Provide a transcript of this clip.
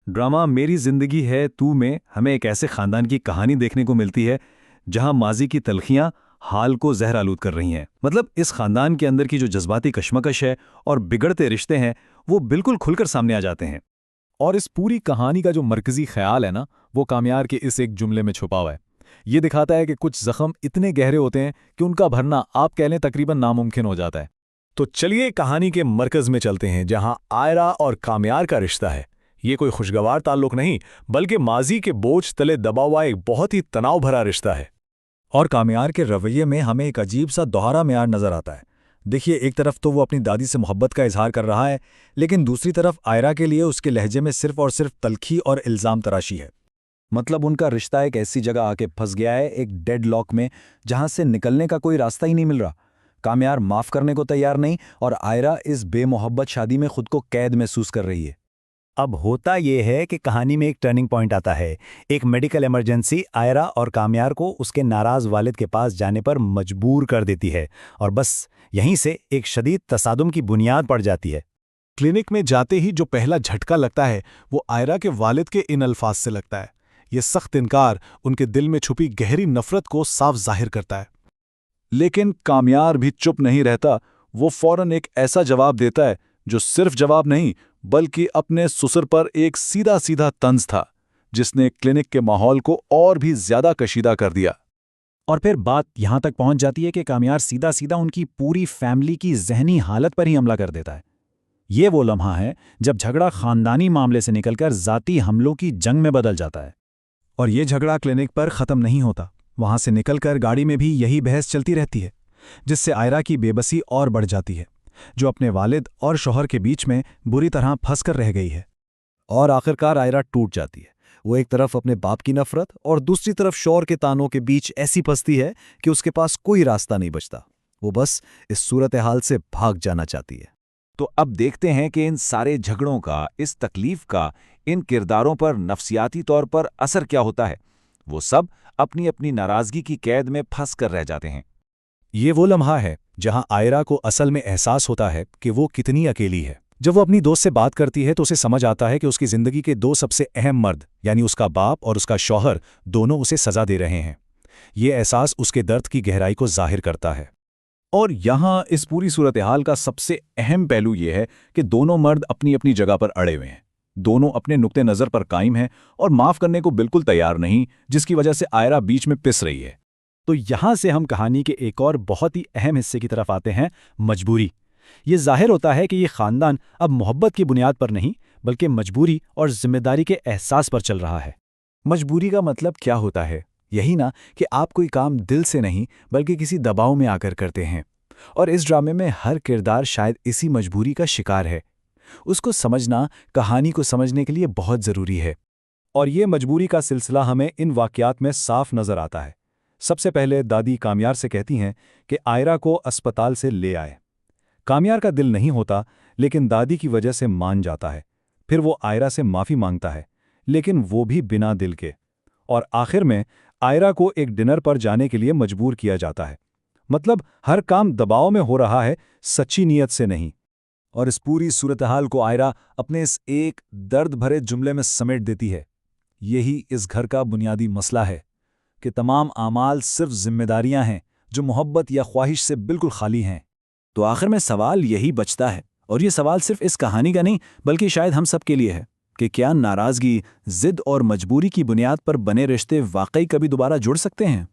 Drama मेरी जिंदगी है तू में हमें एक ऐसे खानदान की कहानी देखने को मिलती है जहां माजी की तलखियां हाल को जहर आलूद कर रही हैं। मतलब इस खानदान के अंदर की जो जज्बाती कशमकश है और बिगड़ते रिश्ते हैं वो बिल्कुल खुलकर सामने आ जाते हैं। और इस पूरी कहानी का जो मरकजी ख्याल है ना, वो कामयार के इस एक जुमले में छुपा हुआ है। ये दिखाता है कि कुछ जख्म इतने गहरे होते हैं कि उनका भरना आप कह लें तकरीबन नामुमकिन हो जाता है। तो चलिए कहानी के मरकज में चलते हैं, जहां आयरा और कामयार का रिश्ता है। ये कोई खुशगवार ताल्लुक नहीं, बल्कि माजी के बोझ तले दबा हुआ एक बहुत ही तनाव भरा रिश्ता है। और कामयार के रवैये में हमें एक अजीब सा दोहरा म्यार नजर आता है। देखिए, एक तरफ तो वो अपनी दादी से मोहब्बत का इजहार कर रहा है, लेकिन दूसरी तरफ आयरा के लिए उसके लहजे में सिर्फ और सिर्फ तलखी और इल्ज़ाम तराशी है। मतलब उनका रिश्ता एक ऐसी जगह आके फंस गया है, एक डेड लॉक में, जहां से निकलने का कोई रास्ता ही नहीं मिल रहा। कामयार माफ करने को तैयार नहीं और आयरा इस बेमोहब्बत शादी में खुद को कैद महसूस कर रही है। अब होता यह है कि कहानी में एक टर्निंग पॉइंट आता है। एक मेडिकल इमरजेंसी आयरा और कामयार को उसके नाराज वालिद के पास जाने पर मजबूर कर देती है, और बस यहीं से एक शदीद तसादुम की बुनियाद पड़ जाती है। क्लिनिक में जाते ही जो पहला झटका लगता है वो आयरा के वालिद के इन अल्फाज से लगता है। ये सख्त इनकार उनके दिल में छुपी गहरी नफरत को साफ जाहिर करता है। लेकिन कामयार भी चुप नहीं रहता। वो फौरन एक ऐसा जवाब देता है जो सिर्फ जवाब नहीं बल्कि अपने ससुर पर एक सीधा सीधा तंज था, जिसने क्लिनिक के माहौल को और भी ज्यादा कशीदा कर दिया। और फिर बात यहां तक पहुंच जाती है कि कामयार सीधा सीधा उनकी पूरी फैमिली की जहनी हालत पर ही हमला कर देता है। ये वो लम्हा है जब झगड़ा खानदानी मामले से निकलकर जाती हमलों की जंग में बदल जाता है। और ये झगड़ा क्लिनिक पर ख़त्म नहीं होता। वहां से निकलकर गाड़ी में भी यही बहस चलती रहती है, जिससे आयरा की बेबसी और बढ़ जाती है, जो अपने वालिद और शौहर के बीच में बुरी तरह फंस कर रह गई है। और आखिरकार आयरा टूट जाती है। वो एक तरफ अपने बाप की नफरत और दूसरी तरफ शौहर के तानों के बीच ऐसी फंसती है कि उसके पास कोई रास्ता नहीं बचता। वो बस इस सूरत हाल से भाग जाना चाहती है। तो अब देखते हैं कि इन सारे झगड़ों का, इस तकलीफ का इन किरदारों पर नफसियाती तौर पर असर क्या होता है। वो सब अपनी अपनी नाराजगी की कैद में फंस कर रह जाते हैं। ये वो लम्हा है जहां आयरा को असल में एहसास होता है कि वो कितनी अकेली है। जब वो अपनी दोस्त से बात करती है तो उसे समझ आता है कि उसकी जिंदगी के दो सबसे अहम मर्द, यानी उसका बाप और उसका शौहर, दोनों उसे सजा दे रहे हैं। ये एहसास उसके दर्द की गहराई को जाहिर करता है। और यहाँ इस पूरी सूरत हाल का सबसे अहम पहलू ये है कि दोनों मर्द अपनी अपनी जगह पर अड़े हुए हैं। दोनों अपने नुक्ते नज़र पर कायम हैं और माफ़ करने को बिल्कुल तैयार नहीं, जिसकी वजह से आयरा बीच में पिस रही है। तो यहां से हम कहानी के एक और बहुत ही अहम हिस्से की तरफ आते हैं, मजबूरी। ये जाहिर होता है कि ये खानदान अब मोहब्बत की बुनियाद पर नहीं बल्कि मजबूरी और जिम्मेदारी के एहसास पर चल रहा है। मजबूरी का मतलब क्या होता है? यही ना कि आप कोई काम दिल से नहीं बल्कि किसी दबाव में आकर करते हैं। और इस ड्रामे में हर किरदार शायद इसी मजबूरी का शिकार है। उसको समझना कहानी को समझने के लिए बहुत ज़रूरी है। और ये मजबूरी का सिलसिला हमें इन वाक़यात में साफ नज़र आता है। सबसे पहले दादी कामयार से कहती हैं कि आयरा को अस्पताल से ले आए। कामयार का दिल नहीं होता, लेकिन दादी की वजह से मान जाता है। फिर वो आयरा से माफ़ी मांगता है, लेकिन वो भी बिना दिल के। और आखिर में आयरा को एक डिनर पर जाने के लिए मजबूर किया जाता है। मतलब हर काम दबाव में हो रहा है, सच्ची नीयत से नहीं। और इस पूरी सूरत हाल को आयरा अपने इस एक दर्द भरे जुमले में समेट देती है। यही इस घर का बुनियादी मसला है कि तमाम आमाल सिर्फ जिम्मेदारियां हैं जो मोहब्बत या ख्वाहिश से बिल्कुल खाली हैं। तो आखिर में सवाल यही बचता है, और ये सवाल सिर्फ इस कहानी का नहीं बल्कि शायद हम सब के लिए है, कि क्या नाराज़गी, जिद और मजबूरी की बुनियाद पर बने रिश्ते वाकई कभी दोबारा जुड़ सकते हैं?